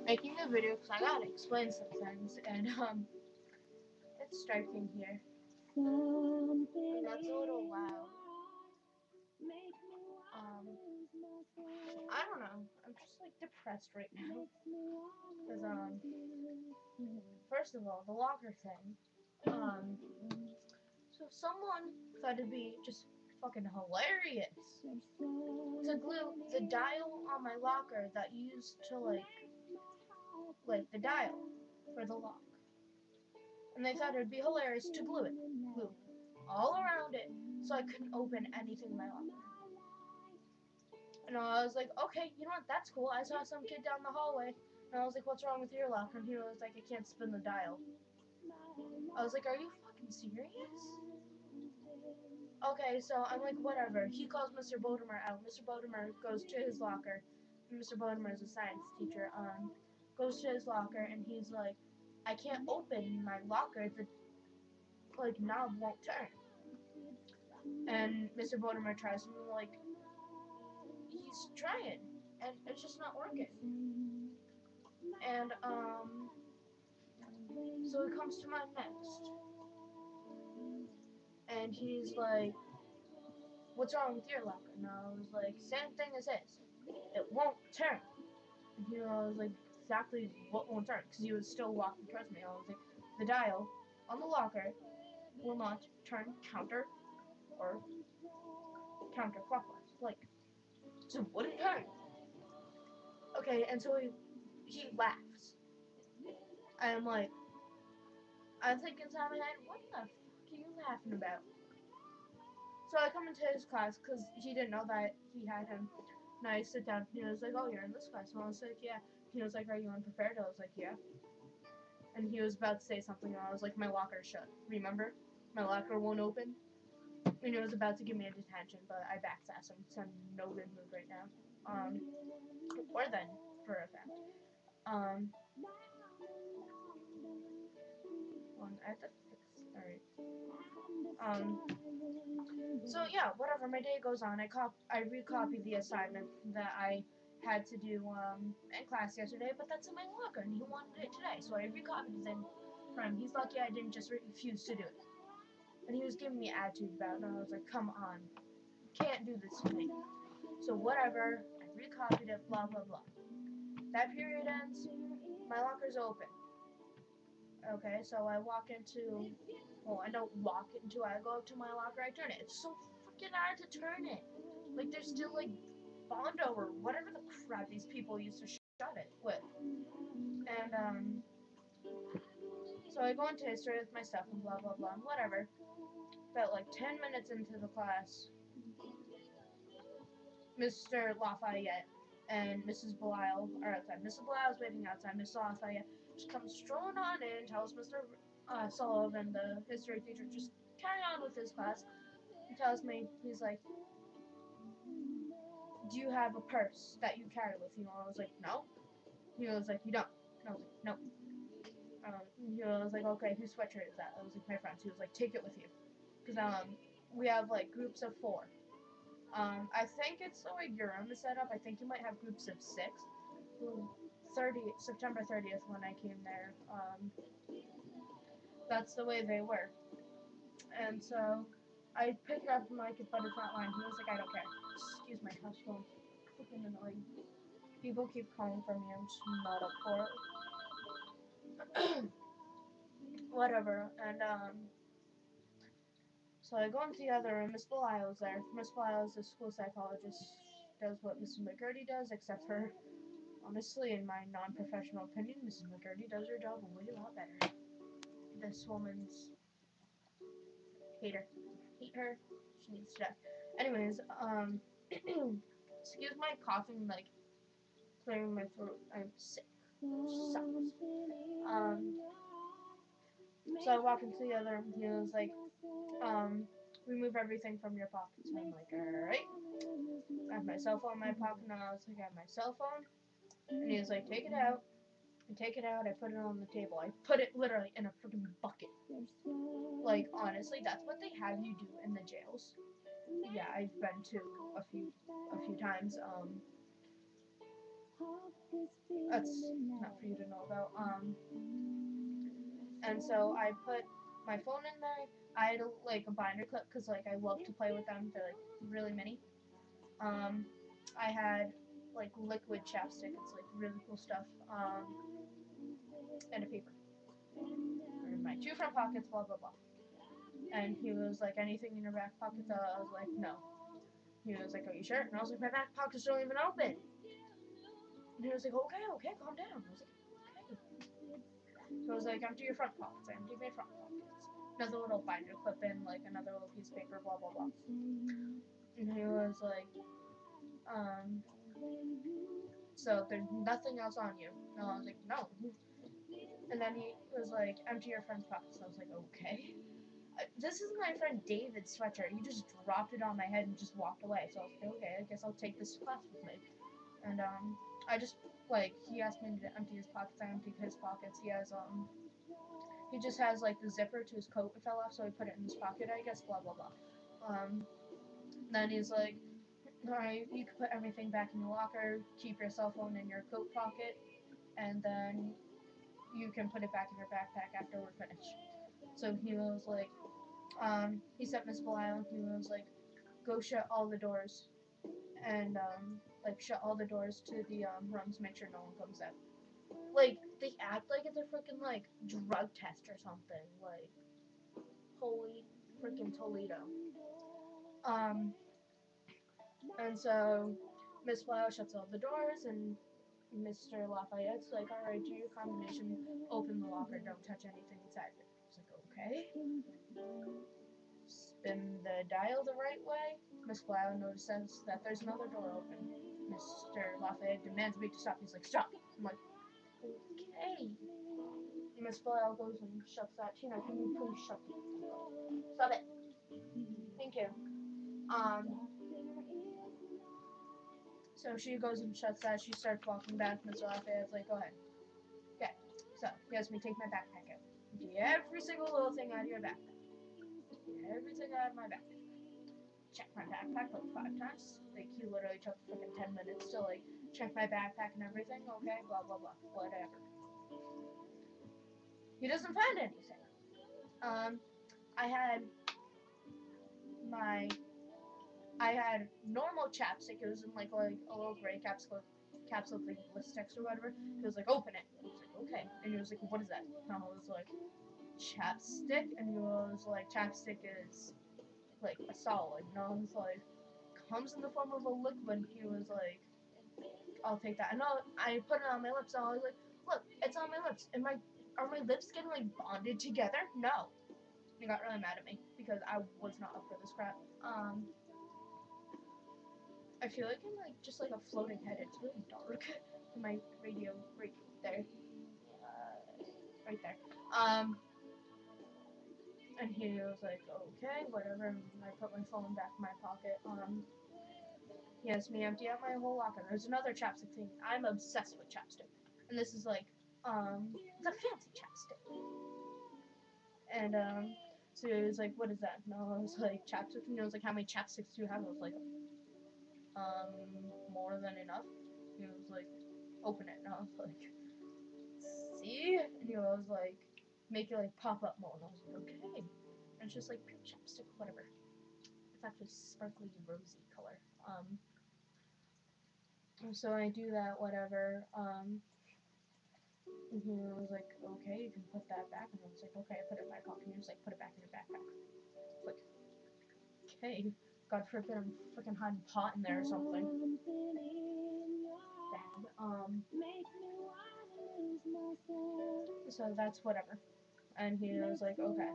Making a video because I gotta explain some things, and it's striking here. And that's a little loud. I don't know. I'm just like depressed right now. Cause first of all, the locker thing. So someone thought it'd be just fucking hilarious to glue the dial on my locker that used to like the dial for the lock. And they thought it'd be hilarious to glue all around it, so I couldn't open anything in my locker. And I was like, okay, you know what, that's cool. I saw some kid down the hallway, and I was like, what's wrong with your locker? And he was like, I can't spin the dial. I was like, are you fucking serious? Okay, so I'm like, whatever. He calls Mr. Bodemer out. Mr. Bodemer goes to his locker. Mr. Bodemer is a science teacher. Goes to his locker, and he's like, I can't open my locker. The knob won't turn. And Mr. Bodemer tries, and like, he's trying, and it's just not working. And so he comes to mine next, and he's like, what's wrong with your locker? And I was like, same thing as his. It won't turn. And he was like, exactly what won't turn? Because he was still walking towards me. I was like, the dial on the locker will not turn counter or counterclockwise. Like, so it wouldn't turn. Okay, and so he laughs. I'm like, I think inside my head, what the fuck are you laughing about? So I come into his class because he didn't know that he had him. And I sit down. He was like, oh, you're in this class. And I was like, yeah. He was like, are you unprepared? I was like, yeah. And he was about to say something, and I was like, my locker's shut. Remember? My locker won't open. And he was about to give me a detention, but I backsassed him. So I'm in no good mood right now. Or then, for a fact. I have to fix. Alright. So yeah, whatever. My day goes on. I recopy the assignment that I had to do in class yesterday, but that's in my locker, and he wanted it today, so I recopied it for him. He's lucky I didn't just refuse to do it, and he was giving me attitude about it, and I was like, come on, you can't do this to me. So whatever. I recopied it. Blah blah blah. That period ends. My locker's open. Okay, so I walk into. Well, I don't walk into. I go up to my locker. I turn it. It's so freaking hard to turn it. Like there's still like Bondo or whatever the crap these people used to shut it with. And so I go into history with my stuff and blah blah blah and whatever. About like 10 minutes into the class, Mr. Lafayette and Mrs. Belial are outside. Mrs. Belial is waiting outside. Mr. Lafayette just comes strolling on in, tells Mr. Sullivan, the history teacher, just carry on with his class. He tells me, he's like, do you have a purse that you carry with you? And I was like, no. He was like, you don't. And I was like, no. He was like, okay, whose sweatshirt is that? I was like, my friend's. He was like, take it with you. Because we have like groups of 4. I think it's the way your room is set up. I think you might have groups of 6. September 30th when I came there. That's the way they were. And so I picked up my Butterfly line. He was like, I don't care. Excuse my house phone. Freaking annoying. People keep calling for me. I'm just not up for it. Whatever. And so I go into the other room. Miss Belial's there. Miss Belial is a school psychologist. Does what Mrs. McGurdy does, except for, honestly, in my non-professional opinion, Mrs. McGurdy does her job way a lot better. This woman's hate her. Hate her. She needs to die. Anyways, excuse my coughing, like, clearing my throat. I'm sick. Which sucks. So I walk into the other room. He was like, remove everything from your pockets. And I'm like, alright. I have my cell phone in my pocket, and I was like, I have my cell phone. And he was like, take it out. I take it out, I put it on the table. I put it literally in a freaking bucket. Like, honestly, that's what they have you do in the jails. Yeah, I've been to a few times. That's not for you to know about. And so I put my phone in there. I had like a binder clip because like I love to play with them. They're like really mini. I had like liquid chapstick. It's like really cool stuff. And a paper. And my 2 front pockets. Blah blah blah. And he was like, anything in your back pockets? I was like, no. He was like, are you sure? And I was like, my back pockets don't even open. And he was like, okay, calm down. I was like, okay. So I was like, empty your front pockets. I emptied my front pockets. Another little binder clip in, like another little piece of paper, blah blah blah. And he was like, so there's nothing else on you. And I was like, no. And then he was like, empty your front pockets. I was like, okay. This is my friend David's sweatshirt. He just dropped it on my head and just walked away. So I was like, okay, I guess I'll take this to class with me. And I just like he asked me to empty his pockets. I emptied his pockets. He just has like the zipper to his coat fell off, so he put it in his pocket. I guess blah blah blah. Then he's like, all right, you can put everything back in your locker. Keep your cell phone in your coat pocket, and then you can put it back in your backpack after we're finished. So he was like, he sent Miss Belial. He was like, go shut all the doors, and like shut all the doors to the rooms. Make sure no one comes out. Like they act like it's a freaking like drug test or something. Like holy freaking Toledo. And so Miss Belial shuts all the doors, and Mr. Lafayette's like, all right, do your combination. Open the locker. Don't touch anything inside it. I was like, okay. Spin the dial the right way. Miss Belial notices that there's another door open. Mr. Lafayette demands me to stop. He's like, stop. I'm like, okay. Miss Belial goes and shuts that. Tina, can you please shut it? Stop it. Thank you. So she goes and shuts that. She starts walking back. Mr. Lafayette's like, go ahead. Okay. So he has me take my backpack out. Empty every single little thing out of your backpack. Everything out of my backpack. Check my backpack like 5 times. Like he literally took freaking 10 minutes to like check my backpack and everything. Okay, blah blah blah, whatever. He doesn't find anything. I had normal chapstick. It was in like a little gray capsule with like Blistex or whatever. He was like, open it. I was like, okay. And he was like, what is that? And I was like, chapstick. And he was like, chapstick is like a solid. And I was like, comes in the form of a liquid. He was like, I'll take that. And I put it on my lips. And I was like, look, it's on my lips. Are my lips getting like bonded together? No. He got really mad at me because I was not up for this crap. I feel like I'm like just like a floating head. It's really dark. My radio right there. Right there. And he was like, okay, whatever. And I put my phone back in my pocket. He has me empty out my whole locker. There's another chapstick thing. I'm obsessed with chapstick. And this is like, it's a fancy chapstick. And, so he was like, what is that? And I was like, chapstick? And he was like, how many chapsticks do you have? I was like, more than enough. He was like, open it. And I was like, see? And he was like, make it like pop up more. And I was like, okay. And it's just like pure chapstick, whatever. It's actually sparkly rosy color. So I do that, whatever. And he was like, okay, you can put that back. And I was like, okay, I put it in my pocket. And he was like, put it back in your backpack. I was like, okay. God forbid I'm freaking hiding pot in there or something. Bad. So that's whatever. And he was like, okay.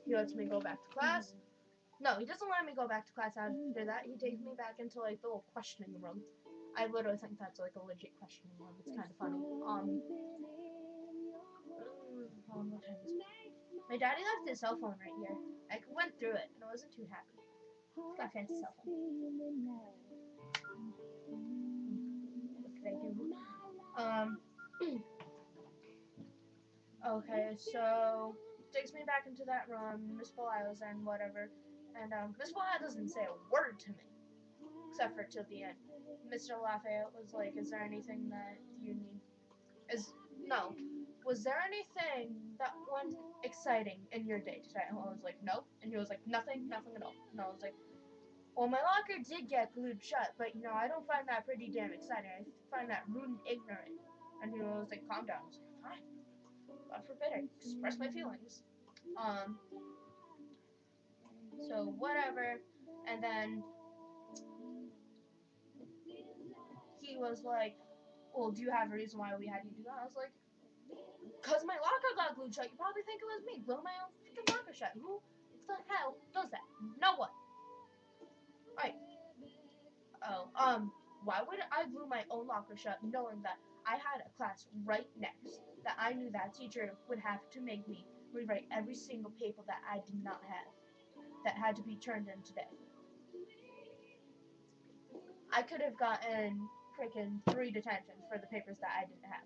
He lets me go back to class. No, he doesn't let me go back to class after that. He takes me back into like the little questioning room. I literally think that's like a legit questioning room. It's kind of funny. My daddy left his cell phone right here. I went through it and I wasn't too happy. It's got a fancy cell phone. Okay, so takes me back into that room. Miss Belial's and whatever, and Miss Belial doesn't say a word to me, except for till the end. Mr. Lafayette was like, is there anything that you need? No. Was there anything that went exciting in your day today? And I was like, nope. And he was like, nothing at all. And I was like, well, my locker did get glued shut, but I don't find that pretty damn exciting. I find that rude and ignorant. And he was like, calm down. I was like, fine. God forbid I express my feelings. So whatever. And then he was like, well, do you have a reason why we had you do that? I was like, because my locker got glued shut. You probably think it was me gluing my own freaking locker shut. Who the hell does that? No one. Alright. Oh, why would I glue my own locker shut knowing that I had a class right next that I knew that teacher would have to make me rewrite every single paper that I did not have that had to be turned in today? I could have gotten freaking 3 detentions for the papers that I didn't have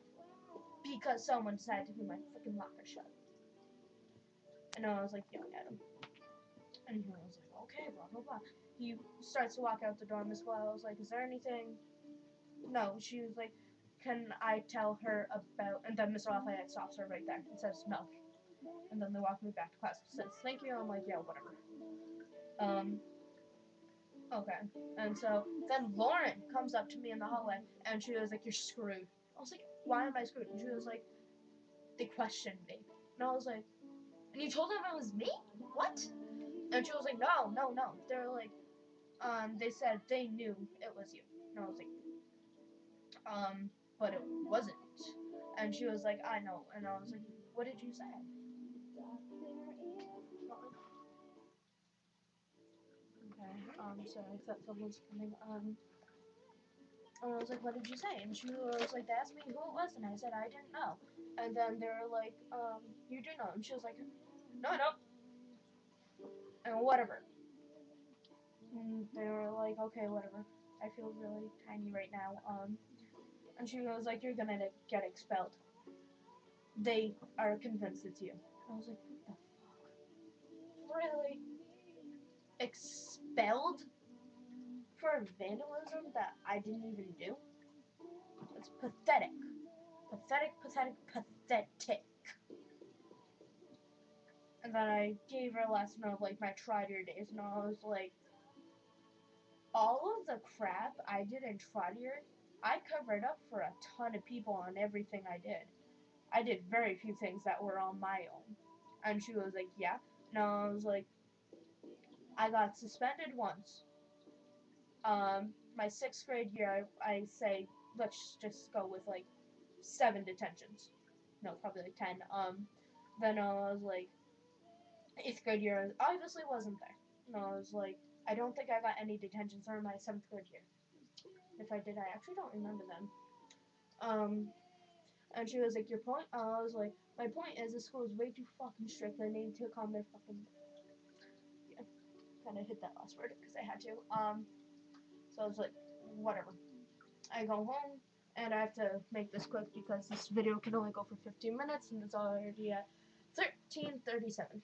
because someone decided to glue my freaking locker shut. And I was like yelling at him. And he was like, okay, blah, blah, blah. He starts to walk out the door, Miss Well. I was like, is there anything? No. She was like, can I tell her about... And then Miss Lafayette stops her right there and says, no. And then they walk me back to class. Says, thank you. I'm like, yeah, whatever. Okay. And so then Lauren comes up to me in the hallway, and she was like, you're screwed. I was like, why am I screwed? And she was like, they questioned me. And I was like, and you told them it was me? What? And she was like, no. They were like, they said they knew it was you. And I was like, but it wasn't. And she was like, I know. And I was like, what did you say? Okay, sorry if that someone's coming. And I was like, what did you say? And she was like, they asked me who it was, and I said, I didn't know. And then they were like, you do know. And she was like, no, I don't. And whatever. And they were like, okay, whatever. I feel really tiny right now. And she was like, you're gonna get expelled. They are convinced it's you. I was like, what the fuck? Really? Expelled? For vandalism that I didn't even do? It's pathetic. Pathetic. And then I gave her a lesson of like my Trotter days, and I was like, all of the crap I did in Trotter, I covered up for a ton of people on everything I did. I did very few things that were on my own. And she was like, yeah. And I was like, I got suspended once. My 6th grade year, I say, let's just go with like 7 detentions. No, probably like 10. Then I was like, 8th grade year, I obviously wasn't there. And I was like, I don't think I got any detentions during my 7th grade year. If I did, I actually don't remember them. And she was like, your point? I was like, my point is, the school is way too fucking strict. They need to calm their fucking... Yeah, kind of hit that last word because I had to. So I was like, whatever. I go home, and I have to make this quick because this video can only go for 15 minutes, and it's already at 13:37.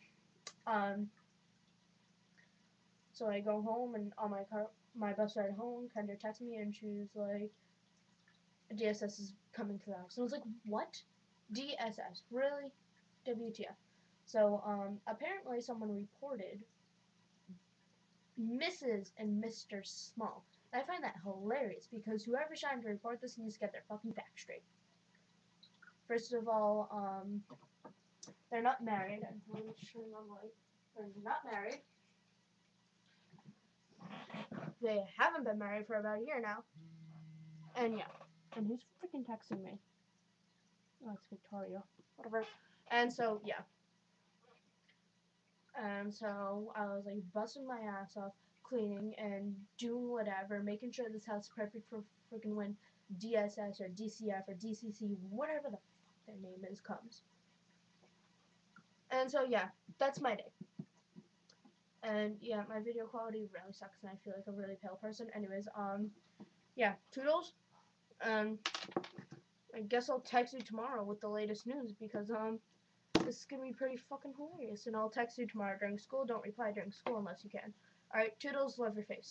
So I go home, and on my bus ride home, Kendra texts me, and she's like, DSS is coming to the house. And I was like, what? DSS? Really? WTF? So, apparently someone reported Mrs. and Mr. Small. And I find that hilarious, because whoever's trying to report this needs to get their fucking facts straight. First of all, they're not married. I'm really sure they're not married. They haven't been married for about a year now. And yeah. And who's freaking texting me? Oh, it's Victoria. Whatever. And so, yeah. And so, I was like busting my ass off, cleaning and doing whatever, making sure this house is perfect for freaking when DSS or DCF or DCC, whatever the fuck their name is, comes. And so, yeah, that's my day. And yeah, my video quality really sucks, and I feel like a really pale person. Anyways, yeah, toodles. I guess I'll text you tomorrow with the latest news, because this is gonna be pretty fucking hilarious. And I'll text you tomorrow during school. Don't reply during school unless you can. Alright, toodles, love your face.